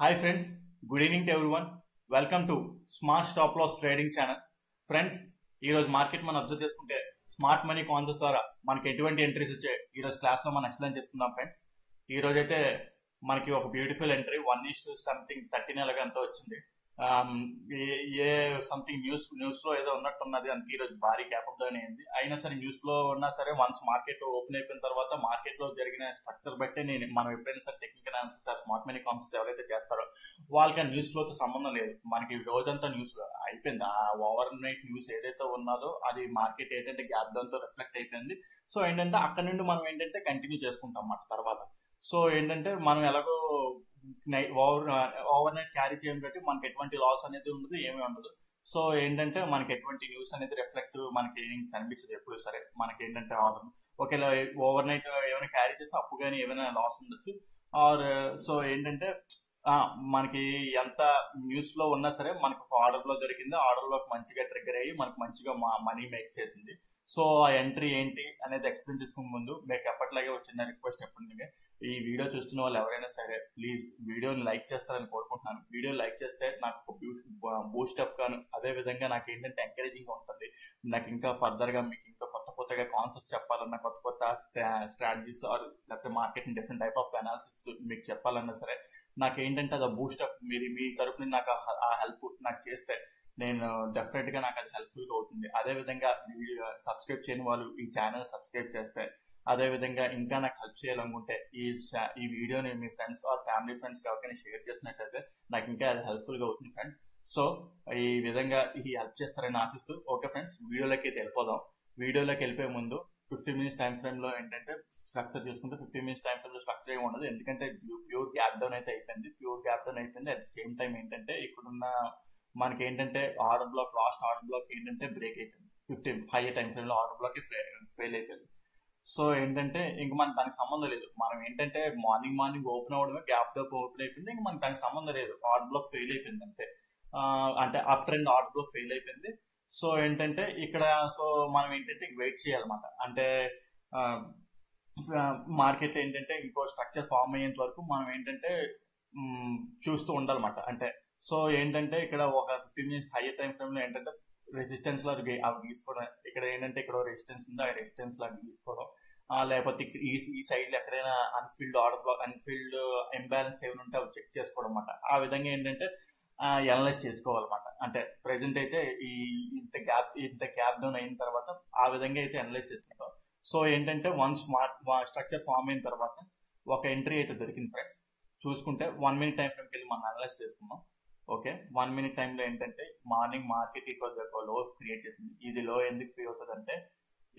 Hi friends, good evening to everyone. Welcome to Smart Stop Loss Trading Channel. Friends ఈరోజు market మనం observe చేసుకుంటే smart money concept ద్వారా మనకి ఎటువంటి entries వచ్చాయి ఈరోజు క్లాస్లో మనం ఎక్స్ప్లెయిన్ చేసుకుందాం ఫ్రెండ్స్. ఈరోజు అయితే మనకి ఒక బ్యూటిఫుల్ ఎంట్రీ 1:13 అలాగా అంతా వచ్చింది. ఏ సంథింగ్ న్యూస్ లో ఏదో ఉన్నట్టున్నది, అందుకే ఈరోజు భారీ గ్యాప్ అప్ డౌన్ అయింది. అయినా సరే న్యూస్ లో ఉన్నా సరే వన్స్ మార్కెట్ ఓపెన్ అయిపోయిన తర్వాత మార్కెట్ లో జరిగిన స్ట్రక్చర్ బట్టి మనం ఎప్పుడైనా సరే technical analysis smart money concepts ఎవరైతే చేస్తారో వాళ్ళకి ఆ న్యూస్ లోతో సంబంధం లేదు. మనకి రోజంతా న్యూస్ అయిపోయింది. ఆ ఓవర్ నైట్ న్యూస్ ఏదైతే ఉన్నదో అది మార్కెట్ ఏంటంటే గ్యాప్ డౌన్ తో రిఫ్లెక్ట్ అయిపోయింది. సో ఏంటంటే అక్కడ నుండి మనం ఏంటంటే కంటిన్యూ చేసుకుంటాం అన్నమాట తర్వాత. సో ఏంటంటే మనం ఎలాగో ఓవర్ నైట్ క్యారీ చేయడం బట్టి మనకి ఎటువంటి లాస్ అనేది ఉండదు, ఏమీ ఉండదు. సో ఏంటంటే మనకి ఎటువంటి న్యూస్ అనేది రిఫ్లెక్ట్ మనకి కనిపించదు ఎప్పుడు సరే. మనకి ఏంటంటే ఒకవేళ ఓవర్ నైట్ ఏమైనా క్యారీ చేస్తే అప్పు కానీ ఏమైనా లాస్ ఉండొచ్చు. ఆర్ సో ఏంటంటే మనకి ఎంత న్యూస్ లో ఉన్నా సరే మనకు ఒక ఆర్డర్ లో దొరికింది, ఆర్డర్ లో మంచిగా ట్రిగ్గర్ అయ్యి మనకు మంచిగా మనీ మేక్ చేసింది. సో ఆ ఎంట్రీ ఏంటి అనేది ఎక్స్ప్లెయిన్ చేసుకునే ముందు మీకు ఎప్పటిలాగే వచ్చిన రిక్వెస్ట్ ఎప్పటికే ఈ వీడియో చూస్తున్న వాళ్ళు ఎవరైనా సరే ప్లీజ్ వీడియోని లైక్ చేస్తారని కోరుకుంటున్నాను. వీడియో లైక్ చేస్తే నాకు బూస్టప్ గాను, అదే విధంగా నాకు ఏంటంటే ఎంకరేజింగ్ ఉంటుంది. నాకు ఇంకా ఫర్దర్ గా మీకు ఇంకా కొత్తగా కాన్సెప్ట్స్ చెప్పాలన్నా, కొత్త స్ట్రాటజీస్ లేకపోతే market different type of analysis మీకు చెప్పాలన్నా సరే నాకు ఏంటంటే అది బూస్టప్ మీ తరపున నాకు ఆ హెల్ప్ నాకు చేస్తే నేను డెఫినెట్ గా నాకు అది హెల్ప్ఫుల్ గా అవుతుంది. అదే విధంగా సబ్స్క్రైబ్ చేయని వాళ్ళు ఈ ఛానల్ సబ్స్క్రైబ్ చేస్తే, అదే విధంగా ఇంకా నాకు హెల్ప్ చేయాలనుకుంటే ఈ వీడియోని మీ ఫ్రెండ్స్ ఆర్ ఫ్యామిలీ ఫ్రెండ్స్ ఎవరికైనా షేర్ చేసినట్లయితే నాకు ఇంకా అది హెల్ప్ఫుల్ గా అవుతుంది ఫ్రెండ్స్. సో ఈ విధంగా ఈ హెల్ప్ చేస్తారని ఆశిస్తూ ఓకే ఫ్రెండ్స్, వీడియోలోకి అయితే వెళ్ళిపోదాం. వీడియోలోకి వెళ్ళిపోయే ముందు 15 మినిట్స్ టైం ఫ్రేమ్ లో ఏంటంటే స్ట్రక్చర్ చూసుకుంటే 15 మినిట్స్ టైం ఫ్రేమ్ లో స్ట్రక్చర్ ఏమి ఉండదు, ఎందుకంటే ప్యూర్ గ్యాప్ డౌన్ అయితే అయిపోయింది. ప్యూర్ గ్యాప్ డౌన్ అయిపోయింది. అట్ ద సేమ్ టైం ఏంటంటే ఇక్కడున్న మనకి ఏంటంటే order black, last order black ఏంటంటే బ్రేక్ అయిపోయింది. 15 హై టైం ఫ్రేమ్ లో ఆర్డర్ బ్లాక్ ఫెయిల్ అయిపోయింది. సో ఏంటంటే ఇంక మనకు దానికి సంబంధం లేదు. మనం ఏంటంటే మార్నింగ్ ఓపెన్ అవ్వడమే, గ్యాప్ డౌన్ ఓపెన్ అయిపోయింది, ఇంక మనకు దానికి సంబంధం లేదు. ఆర్డర్ బ్లాక్ ఫెయిల్ అయిపోయింది అంతే. అంటే up trend order black fail అయిపోయింది. సో ఏంటంటే ఇక్కడ సో మనం ఏంటంటే వెయిట్ చేయాలన్నమాట. అంటే మార్కెట్ ఏంటంటే ఇంకో స్ట్రక్చర్ ఫామ్ అయ్యేంత వరకు మనం ఏంటంటే చూస్తూ ఉండాలన్నమాట. అంటే సో ఏంటంటే ఇక్కడ ఒక 15 మినిట్స్ హైయర్ టైం ఫ్రేమ్ లో ఏంటంటే రెసిస్టెన్స్ లో అవి గీసుకోవడం. ఇక్కడ ఏంటంటే ఇక్కడ రెసిస్టెన్స్ ఉందో ఆ రెసిస్టెన్స్ లాగా గీసుకోవడం, లేకపోతే ఈ సైడ్ లో ఎక్కడైనా unfilled order black, unfilled imbalance ఏమైనా ఉంటే అవి చెక్ చేసుకోవడం అనమాట. ఆ విధంగా ఏంటంటే అనలైజ్ చేసుకోవాలన్నమాట. అంటే ప్రెసెంట్ అయితే ఇంత గ్యాప్ డౌన్ అయిన తర్వాత ఆ విధంగా అయితే అనలైజ్ చేసుకుంటాం. సో ఏంటంటే వన్స్ స్ట్రక్చర్ ఫామ్ అయిన తర్వాత ఒక ఎంట్రీ అయితే దొరికింది ఫ్రెండ్స్. చూసుకుంటే 1 మినిట్ టైం ఫ్రేమ్కి వెళ్ళి మనం అనలైజ్ చేసుకున్నాం. ఓకే, 1 మినిట్ టైంలో ఏంటంటే మార్నింగ్ మార్కెట్ ఒక లో క్రియేట్ చేసింది. ఇది లో ఎందుకు క్రియేట్ అవుతుంది అంటే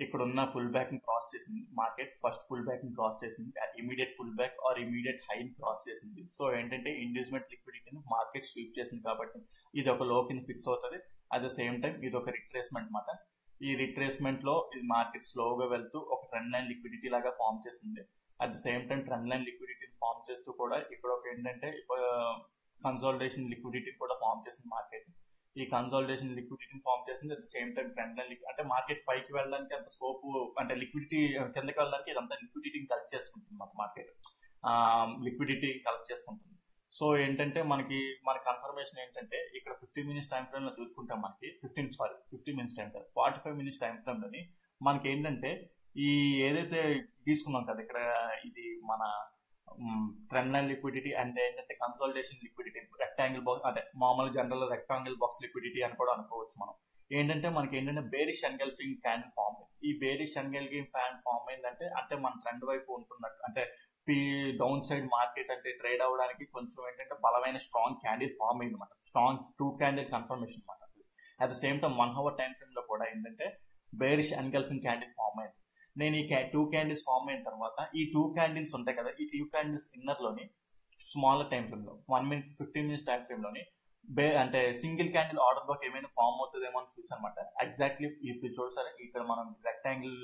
ఇక్కడ ఉన్న పుల్ బ్యాక్ ని క్రాస్ చేసింది. మార్కెట్ ఫస్ట్ పుల్ బ్యాక్ ని క్రాస్ చేసింది, immediate pull back or immediate high ని క్రాస్ చేసింది. సో ఏంటంటే ఇండ్యూస్మెంట్ లిక్విడిటీని మార్కెట్ స్వీప్ చేసింది కాబట్టి ఇది ఒక లో కింద ఫిక్స్ అవుతుంది. అట్ ద సేమ్ టైం ఇది ఒక రిట్రేస్మెంట్ అనమాట. ఈ రిట్రేస్మెంట్ లో ఇది మార్కెట్ స్లోగా వెళ్తూ ఒక ట్రెండ్ లైన్ లిక్విడిటీ లాగా ఫామ్ చేసింది. At the same time trend line లిక్విడిటీని ఫామ్ చేస్తూ కూడా ఇక్కడ ఒక ఏంటంటే కన్సాలిడేషన్ లిక్విడిటీ కూడా ఫామ్ చేసింది మార్కెట్. ఈ కన్సాలిడేషన్ లిక్విడిటీని ఫామ్ చేసింది. At the same time trend line అంటే మార్కెట్ పైకి వెళ్ళడానికి అంత స్కోప్, అంటే లిక్విడిటీ కిందకి వెళ్ళడానికి ఇదంతా లిక్విడిటీని కలెక్ట్ చేసుకుంటుంది మార్కెట్. లిక్విడిటీ కలెక్ట్ చేసుకుంటుంది. సో ఏంటంటే మన కన్ఫర్మేషన్ ఏంటంటే ఇక్కడ 15 మినిట్స్ టైం ఫ్రేమ్ లో చూసుకుంటాం. మనకి 15 minutes time frame, 45 minutes time frame లోని మనకి ఏంటంటే ఈ ఏదైతే తీసుకున్నాం కదా ఇక్కడ, ఇది మన ట్రెండ్ లైన్ లిక్విడిటీ అంటే ఏంటంటే కన్సాలిడేషన్ లిక్విడిటీ, రెక్టాంగిల్ బాక్స్, అంటే మామూలు జనరల్ రెక్టాంగిల్ బాక్స్ లిక్విడిటీ అని కూడా అనుకోవచ్చు మనం. ఏంటంటే మనకి ఏంటంటే బేరిష్ ఎన్గల్ఫింగ్ క్యాండిల్ ఫామ్ అయింది. ఈ బేరిష్ ఎన్గల్ఫింగ్ ఫ్యాన్ ఫామ్ అయిందంటే అంటే మన ట్రెండ్ వైపు ఉంటున్నట్టు, అంటే డౌన్ సైడ్ మార్కెట్ అంటే ట్రేడ్ అవ్వడానికి కొంచెం ఏంటంటే బలమైన స్ట్రాంగ్ క్యాండిల్ ఫామ్ అయింది అనమాట. స్ట్రాంగ్ 2 క్యాండిల్ కన్ఫర్మేషన్ అనమాట. At the same time 1 hour time frame లో కూడా ఏంటంటే బేరిష్ ఎన్గల్ఫింగ్ క్యాండిల్ ఫామ్ అయింది. నేను ఈ 2 క్యాండిల్స్ ఫామ్ అయిన తర్వాత ఈ 2 క్యాండిల్స్ ఉంటాయి కదా, ఈ 2 క్యాండిల్స్ ఇన్నర్ లోని స్మాలర్ టైం ఫ్రేమ్ లో 15 మినిట్స్ టైం ఫ్రేమ్ లోని అంటే సింగిల్ క్యాండిల్ ఆర్డర్ బ్లాక్ ఏమైనా ఫామ్ అవుతుందేమో అని చూసానమాట. ఎగ్జాక్ట్లీ ఇప్పుడు చూసారా ఇక్కడ మనం రెక్టాంగిల్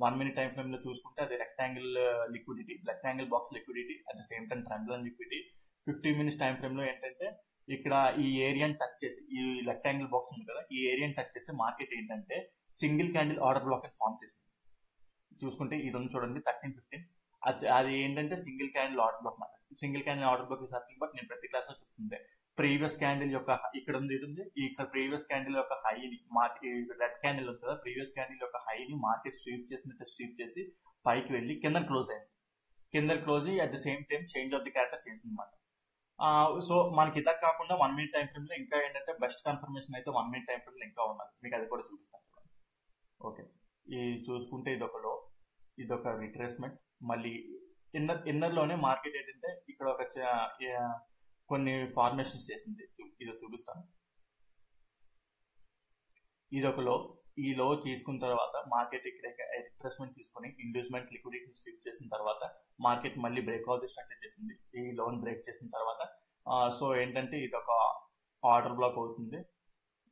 1 మినిట్ టైం ఫ్రేమ్ లో చూసుకుంటే అది rectangle liquidity, rectangle box liquidity, at the same time trend line liquidity. 15 minutes time frame లో ఏంటంటే ఇక్కడ ఈ ఏరియాని టచ్ చేసి, ఈ రెక్టాంగిల్ బాక్స్ ఉంది కదా, ఈ ఏరియాని టచ్ చేసి మార్కెట్ ఏంటంటే సింగిల్ క్యాండిల్ ఆర్డర్ బ్లాక్ అని ఫామ్ చేసింది. చూసుకుంటే ఇది ఉంది చూడండి 13-15, అది ఏంటంటే సింగిల్ క్యాండిల్ ఆర్డర్ బ్లాక్ అన్నమాట. Single candle order black is nothing but నేను ప్రతి క్లాస్ లో చెప్తుంది ప్రీవియస్ క్యాండిల్ యొక్క ఇక్కడ ఉంది ఇది ఉంది ఇక్కడ ప్రీవియస్ క్యాండిల్ యొక్క హైని మార్కెట్ రెడ్ క్యాండిల్ ఉంది కదా ప్రీవియస్ క్యాండిల్ యొక్క హైని మార్కెట్ స్వీప్ చేసినట్టు స్వీప్ చేసి పైకి వెళ్ళి కింద క్లోజ్ అయింది కింద క్లోజ్ అయ్యి at the same time change of the character చేసింది అనమాట. సో మనకి ఇలా కాకుండా 1 minute టైం ఫ్రేమ్ లో ఇంకా ఏంటంటే బెస్ట్ కన్ఫర్మేషన్ అయితే 1 minute టైం ఫ్రేమ్ లో ఇంకా ఉన్నది మీకు అది కూడా చూపిస్తాను చూడండి. ఓకే ఈ చూసుకుంటే ఇదొక రిట్రేస్మెంట్ మళ్ళీ ఇన్నర్ లోనే మార్కెట్ ఏంటంటే ఇక్కడ ఒక కొన్ని ఫార్మేషన్స్ చేసింది ఇది చూపిస్తాను. ఇది ఒక లో ఈ లో తీసుకున్న తర్వాత మార్కెట్ ఇక్కడ రిట్రేస్మెంట్ తీసుకుని ఇండ్యూస్మెంట్ లిక్విడిటీ స్విప్ చేసిన తర్వాత మార్కెట్ మళ్ళీ బ్రేక్అవుట్ స్ట్రక్చర్ చేసింది. ఈ లోన్ బ్రేక్ చేసిన తర్వాత సో ఏంటంటే ఇది ఒక ఆర్డర్ బ్లాక్ అవుతుంది.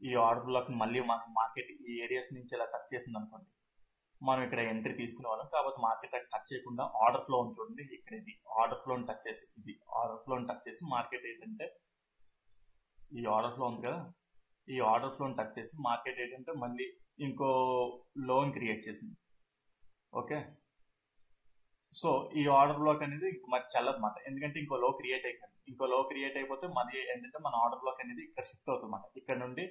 ఈ ఆర్డర్ బ్లాక్ మళ్ళీ మనం మార్కెట్ ఈ ఏరియాస్ నుంచి ఇలా టచ్ చేసింది అనుకోండి మనం ఇక్కడ ఎంట్రీ తీసుకునే వాళ్ళం కాబట్టి మార్కెట్ టచ్ చేయకుండా ఆర్డర్ ఫ్లో ఉంది చూడండి ఇక్కడ ఇది ఆర్డర్ ఫ్లోని టచ్ చేసి మార్కెట్ ఏంటంటే ఈ ఆర్డర్ ఫ్లో ఉంది కదా ఈ ఆర్డర్ ఫ్లోని టచ్ చేసి మార్కెట్ ఏంటంటే మళ్ళీ ఇంకో లోన్ క్రియేట్ చేసింది. ఓకే సో ఈ ఆర్డర్ బ్లాక్ అనేది ఇంక మరి చల్లదన్నమాట ఎందుకంటే ఇంకో లో క్రియేట్ అయిపోతే మళ్ళీ ఏంటంటే మన ఆర్డర్ బ్లాక్ అనేది ఇక్కడ షిఫ్ట్ అవుతుంది ఇక్కడ నుండి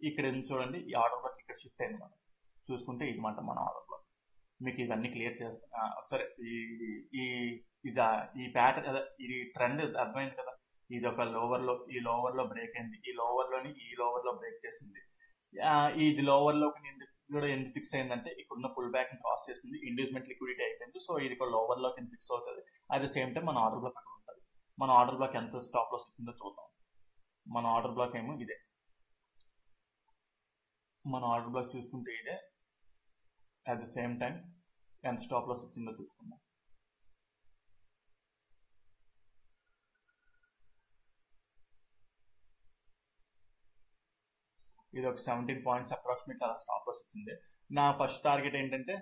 ఇక్కడ చూడండి ఈ ఆర్డర్ బ్లాక్ ఇక్కడ షిఫ్ట్ అయింది మనం చూసుకుంటే ఇది మాట మన ఆర్డర్ బ్లాక్ మీకు ఇవన్నీ క్లియర్ చేస్తాను సరే ఈ ప్యాటర్న్ ఇది ట్రెండ్ అర్థమైంది కదా ఇది ఒక ఈ లోవర్ లో బ్రేక్ అయింది ఈ లోవర్ లో బ్రేక్ చేసింది ఇది లోవర్ లోకి కూడా ఎందుకు ఫిక్స్ అయిందంటే ఇక్కడున్న పుల్ బ్యాక్ క్రాస్ చేసింది ఇండ్యూస్మెంట్ లిక్విడిటీ అయిపోయింది సో ఇది లోవర్ లోకి ఫిక్స్ అవుతుంది అట్ ద సేమ్ టైం మన ఆర్డర్ బ్లాక్ అక్కడ ఉంటుంది మన ఆర్డర్ బ్లాక్ ఎంత స్టాప్ లాస్ వచ్చిందో చూద్దాం మన ఆర్డర్ బ్లాక్ ఏమో ఇదే మన ఆర్డర్ బ్లాక్ చూసుకుంటే ఇదే అట్ ద సేమ్ టైం ఎంత స్టాప్ లాస్ వచ్చిందో చూసుకుందాం ఇది ఒక 17 points అప్రాక్సిమేట్ అలా స్టాప్ లాస్ వచ్చింది నా ఫస్ట్ టార్గెట్ ఏంటంటే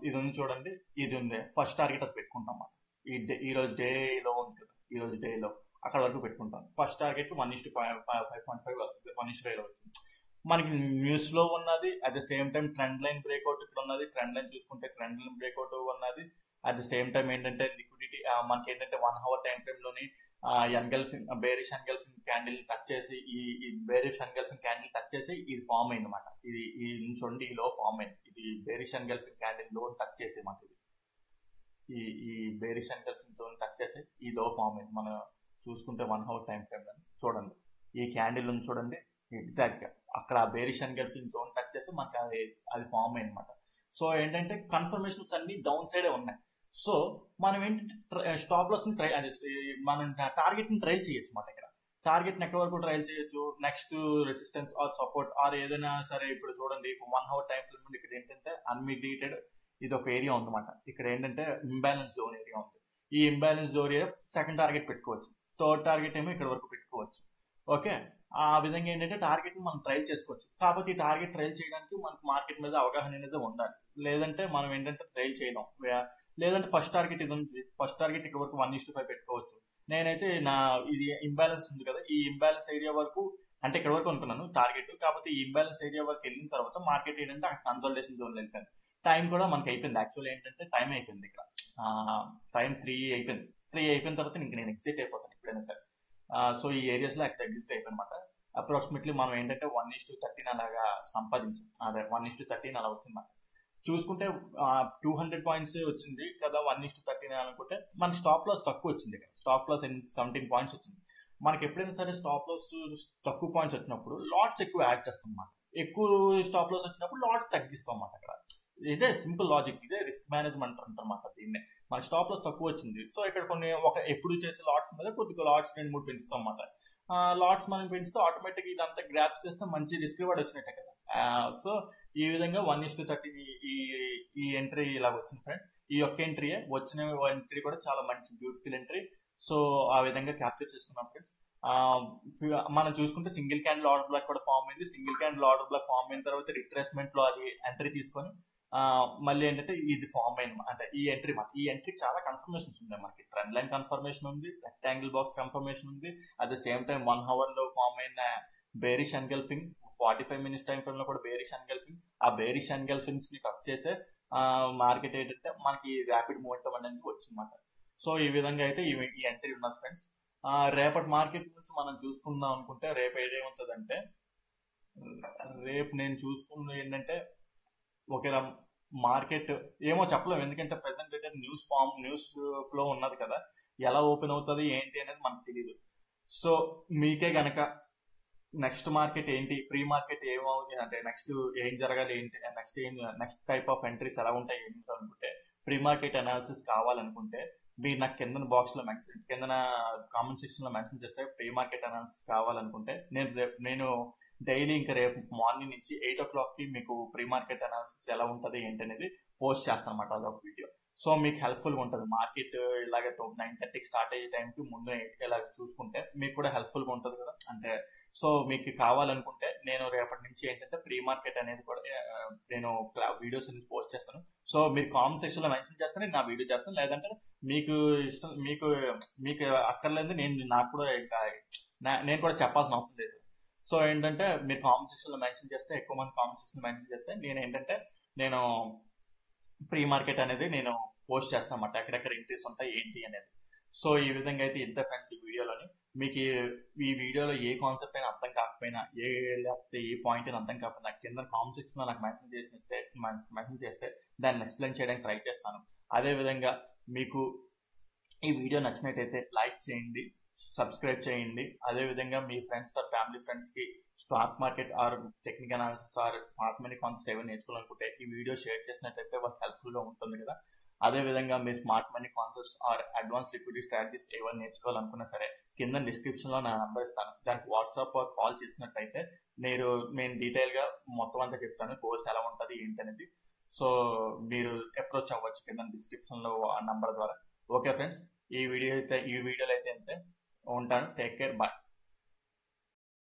ఇది ఉంది చూడండి ఇది ఉంది ఫస్ట్ టార్గెట్ అది పెట్టుకుంటాం అన్నమాట ఈ రోజు డేలో ఉంది కదా ఈ రోజు డేలో అక్కడ వరకు పెట్టుకుంటాం ఫస్ట్ టార్గెట్ 1:5.5 1:5 వచ్చింది మనకి న్యూస్ లో ఉన్నది at the same time trend line breakout ఇక్కడ ఉన్నది ట్రెండ్ లైన్ చూసుకుంటే ట్రెండ్ లైన్ బ్రేక్అవుట్ ఉన్నది అట్ ద సేమ్ టైం ఏంటంటే లిక్విడిటీ మనకి ఏంటంటే 1 hour టైం ఫ్రేమ్ లోని బేరిష్ ఎన్గల్ఫింగ్ క్యాండిల్ టచ్ చేసి ఈ బేరిష్ ఎన్గల్ఫింగ్ క్యాండిల్ టచ్ చేసి ఇది ఫామ్ అయింది అనమాట ఇది చూడండి ఈ లో ఫామ్ అయింది ఇది bearish engulfing candle loan touch చేసి మనకి ఈ బేరిష్ ఎన్గల్ఫింగ్ జోన్ టచ్ చేసి ఈ లో ఫామ్ అయింది మనం చూసుకుంటే 1 hour టైం ఫ్రేమ్ లో చూడండి ఈ క్యాండిల్ ఉంది చూడండి ఎగ్జాక్ట్ గా అక్కడ బేరిష్ ఎన్గల్ఫింగ్ జోన్ టచ్ చేసి మనకి అది ఫామ్ అయింది అనమాట సో ఏంటంటే కన్ఫర్మేషన్స్ అన్ని డౌన్ సైడే ఉన్నాయి సో మనం ఏంటంటే స్టాప్ లాస్ ని మనం టార్గెట్ ని ట్రైల్ చేయొచ్చు మాట ఇక్కడ టార్గెట్ ని ఎక్కడి వరకు ట్రైల్ చేయొచ్చు next resistance or support or ఏదైనా సరే ఇప్పుడు చూడండి 1 hour టైం ఫ్రేమ్ నుండి ఇక్కడ ఏంటంటే అన్మిటిగేటెడ్ ఇది ఒక ఏరియా ఉందన్నమాట ఇక్కడ ఏంటంటే ఇంబ్యాలెన్స్ జోన్ ఏరియా ఉంది ఈ imbalance zone area second target పెట్టుకోవచ్చు థర్డ్ టార్గెట్ ఏమో ఇక్కడ వరకు పెట్టుకోవచ్చు ఓకే ఆ విధంగా ఏంటంటే టార్గెట్ ని మనం ట్రైల్ చేసుకోవచ్చు కాకపోతే ఈ టార్గెట్ ట్రైల్ చేయడానికి మనకు మార్కెట్ మీద అవగాహన అనేది ఉండాలి లేదంటే మనం ఏంటంటే ట్రైల్ చేయడం లేదంటే ఫస్ట్ టార్గెట్ ఇది ఉంది ఫస్ట్ టార్గెట్ ఇక్కడ వరకు 1:5 పెట్టుకోవచ్చు నేనైతే ఇది ఇంబ్యాలెన్స్ ఉంది కదా ఈ ఇంబ్యాలెన్స్ ఏరియా వరకు అంటే ఇక్కడ వరకు అనుకున్నాను టార్గెట్ కాకపోతే ఈ ఇంబ్యాలెన్స్ ఏరియా వరకు వెళ్ళిన తర్వాత మార్కెట్ ఏంటంటే అక్కడ కన్సల్టేషన్ జోన్ వెళ్ళిపోయింది టైం కూడా మనకి అయిపోయింది యాక్చువల్ ఏంటంటే టైం అయిపోయింది ఇక్కడ టైం 3 అయిపోయింది 3 అయిపోయిన తర్వాత ఇంక నేను ఎగ్జిట్ అయిపోతాను ఎప్పుడైనా సరే సో ఈ ఏరియాస్ లో అక్కడ ఎగ్జిట్ అయిపోయినమాట అప్రాక్సిమేట్లీ మనం ఏంటంటే 1:13 అలాగా సంపాదించాం అదే 1:13 అలా వచ్చింది చూసుకుంటే 200 points వచ్చింది కదా 1:13 అనుకుంటే మనకి స్టాప్ లాస్ తక్కువ వచ్చింది కదా స్టాప్ లాస్ 17 points వచ్చింది మనకి ఎప్పుడైనా సరే స్టాప్ లాస్ తక్కువ పాయింట్స్ వచ్చినప్పుడు లాట్స్ ఎక్కువ యాడ్ చేస్తాం అన్నమాట ఎక్కువ స్టాప్ లాస్ వచ్చినప్పుడు లాట్స్ తగ్గిస్తాం అన్నమాట అక్కడ ఇదే సింపుల్ లాజిక్ ఇదే రిస్క్ మేనేజ్మెంట్ అంటారన్నమాట దీన్నే మన స్టాప్ లాస్ తక్కువ వచ్చింది సో ఇక్కడ కొన్ని ఎప్పుడు చేసే లాట్స్ మీద కొద్దిగా లాట్స్ 2-3 పెంచుతాం అన్నమాట లాట్స్ మనం పెంచితే ఆటోమేటిక్ ఇదంతా గ్రాఫ్స్ చేస్తే మంచి రిస్క్ రివార్డ్ వచ్చినట్టే కదా సో ఈ విధంగా 1:13 ఈ ఎంట్రీ ఇలా వచ్చింది ఫ్రెండ్స్ ఈ యొక్క ఎంట్రీ వచ్చిన ఎంట్రీ కూడా చాలా మంచి బ్యూటిఫుల్ ఎంట్రీ సో ఆ విధంగా క్యాప్చర్ చేసుకున్నాం ఫ్రెండ్స్ మనం చూసుకుంటే సింగిల్ క్యాండిల్ ఆర్డర్ బ్లాక్ కూడా ఫామ్ అయింది single candle order block form అయిన తర్వాత రిట్రేస్మెంట్ లో అది ఎంట్రీ తీసుకొని మళ్ళీ ఏంటంటే ఇది ఫామ్ అయింది అంటే ఈ ఎంట్రీ చాలా కన్ఫర్మేషన్స్ ఉన్నాయి మనకి ట్రెండ్ లైన్ కన్ఫర్మేషన్ ఉంది రెక్టాంగిల్ బాక్స్ కన్ఫర్మేషన్ ఉంది at the same time 1 hour లో ఫామ్ అయిన bearish engulfing 45 minutes time frame లో కూడా బేరిష్ ఎన్గల్ఫింగ్ ఆ బేరిష్ ఎన్గల్ఫింగ్స్ ని టచ్ చేసే మార్కెట్ ఏంటంటే మనకి ర్యాపిడ్ మూమెంటం అనేది వచ్చిందన్నమాట సో ఈ విధంగా అయితే ఈ ఎంట్రీ ఉన్నది ఫ్రెండ్స్. రేపటి మార్కెట్ గురించి మనం చూసుకుందాం అనుకుంటే రేపు ఏదేముంటుందంటే, రేపు నేను చూసుకున్నది ఏంటంటే ఒకేలా మార్కెట్ ఏమో చెప్పలేము, ఎందుకంటే ప్రెసెంట్ అయితే న్యూస్ ఫ్లో ఉన్నది కదా, ఎలా ఓపెన్ అవుతుంది ఏంటి అనేది మనకు తెలియదు. సో మీకే గనక నెక్స్ట్ మార్కెట్ ఏంటి, ప్రీ మార్కెట్ ఏమవుతుంది అంటే నెక్స్ట్ ఏం జరగాలి ఏంటి, నెక్స్ట్ టైప్ ఆఫ్ ఎంట్రీస్ ఎలా ఉంటాయి ఏంటి అనుకుంటే, ప్రీ మార్కెట్ అనాలిసిస్ కావాలనుకుంటే మీరు నాకు కింద బాక్స్ లో మెన్షన్, కింద కామెంట్ సెక్షన్ లో మెన్షన్ చేస్తే ప్రీ మార్కెట్ అనాలిసిస్ కావాలనుకుంటే నేను డైలీ ఇంకా రేపు మార్నింగ్ నుంచి 8 o'clock కి మీకు ప్రీ మార్కెట్ అనాలిసిస్ ఎలా ఉంటుంది ఏంటి అనేది పోస్ట్ చేస్తాను అనమాట, అదొక వీడియో. సో మీకు హెల్ప్ఫుల్గా ఉంటుంది. మార్కెట్ ఇలాగే 9:30కి స్టార్ట్ అయ్యే టైంకి ముందు 8కి ఇలా చూసుకుంటే మీకు కూడా హెల్ప్ఫుల్గా ఉంటుంది కదా అంటే. సో మీకు కావాలనుకుంటే నేను రేపటి నుంచి ఏంటంటే ప్రీ మార్కెట్ అనేది కూడా నేను వీడియోస్ అనేది పోస్ట్ చేస్తాను. సో మీరు కామెంట్ సెక్షన్ లో మెన్షన్ చేస్తే నేను నా వీడియో చేస్తాను, లేదంటే మీకు ఇష్టం, మీకు అక్కర్లేదు, నాకు కూడా ఇంకా నేను కూడా చెప్పాల్సిన అవసరం లేదు. సో ఏంటంటే మీరు కామెంట్ సెక్షన్ లో మెన్షన్ చేస్తే, ఎక్కువ మంది కామెంట్ సెక్షన్ మెన్షన్ చేస్తే నేను ప్రీ మార్కెట్ అనేది నేను పోస్ట్ చేస్తాను అన్నమాట, ఎక్కడెక్కడ ఎంట్రీస్ ఉంటాయి ఏంటి అనేది. సో ఈ విధంగా అయితే ఇంత ఫ్రెండ్స్ ఈ వీడియోలోని. మీకు ఈ వీడియోలో ఏ కాన్సెప్ట్ అయినా అర్థం కాకపోయినా, లేకపోతే ఏ పాయింట్ అయినా అర్థం కాకపోయినా కింద కామెంట్ సెక్షన్ లో నాకు మెన్షన్ చేస్తే దాన్ని ఎక్స్ప్లెయిన్ చేయడానికి ట్రై చేస్తాను. అదేవిధంగా మీకు ఈ వీడియో నచ్చినట్టయితే లైక్ చేయండి, సబ్స్క్రైబ్ చేయండి. అదేవిధంగా మీ ఫ్రెండ్స్ ఆర్ ఫ్యామిలీ ఫ్రెండ్స్ కి stock market or technical analysis or smart money concepts ఏమైనా నేర్చుకోవాలనుకుంటే ఈ వీడియో షేర్ చేసినట్టయితే వాళ్ళకి హెల్ప్ఫుల్ గా ఉంటుంది కదా. అదేవిధంగా మీరు smart money concepts or advance liquidity strategies ఏమైనా నేర్చుకోవాలనుకున్నా సరే కింద డిస్క్రిప్షన్ లో నా నంబర్ ఇస్తాను, దానికి వాట్సాప్ ఆర్ కాల్ చేసినట్టయితే నేను డీటెయిల్ గా మొత్తం అంతా చెప్తాను, కోర్స్ ఎలా ఉంటుంది ఏంటి అనేది. సో మీరు అప్రోచ్ అవ్వచ్చు కింద డిస్క్రిప్షన్ లో ఆ నంబర్ ద్వారా. ఓకే ఫ్రెండ్స్, ఈ వీడియోలో అయితే అంతే. ఉంటాను. Take care, bye.